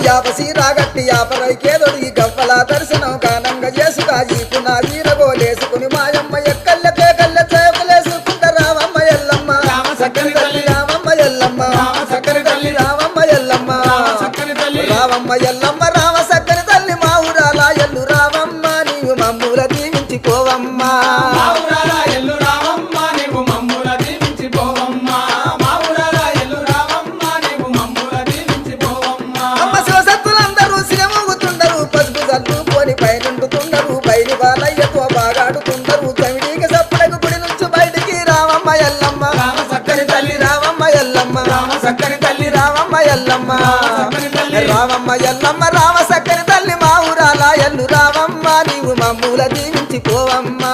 యాపసి రాగట్టి యాపరైకేదొడి గవ్వల దర్శనం కానంగా చేసుగా ఈపు నా వీరగోలేసుకుని మాయమ్మ ఎక్కల్లకే కళ్ళ చేపలేసుకుంట రావమ్మ ఎల్లమ్మ చక్కని తల్లి రావమ్మ ఎల్లమ్మ చక్కని తల్లి రావమ్మ ఎల్లమ్మ చక్కని తల్లి రావమ్మ ఎల్లమ్మ రామ సక్కని తల్లి మా ఊరాల ఎల్లు రావమ్మ నీవు మమ్ముల దీవించిపోవమ్మా మా ఊరాల ఎల్లు రావమ్మ నీవు మమ్ముల దీవించిపోవమ్మా మా ఊరాల ఎల్లు రావమ్మ నీవు మమ్ముల దీవించిపోవమ్మా అమ్మ శివసత్తులందరూ సిరమూగుతుండరు పసుపు చల్లుకొని పైనుండుతుండరు బయలు బాలయ్యతో బాగాడుతుండరు చమిడికి సప్పుడకు గుడి నుంచి బయటికి రావమ్మ ఎల్లమ్మ రామ చక్కని తల్లి రావమ్మ ఎల్లమ్మ రామ చక్కని తల్లి రావమ్మ ఎల్లమ్మ చక్కని తల్లి రావమ్మ ఎల్లమ్మ రామ సక్కని తల్లి మా ఊరాల ఎల్లు రావమ్మ నీవు మమ్ముల దీవించిపోవమ్మా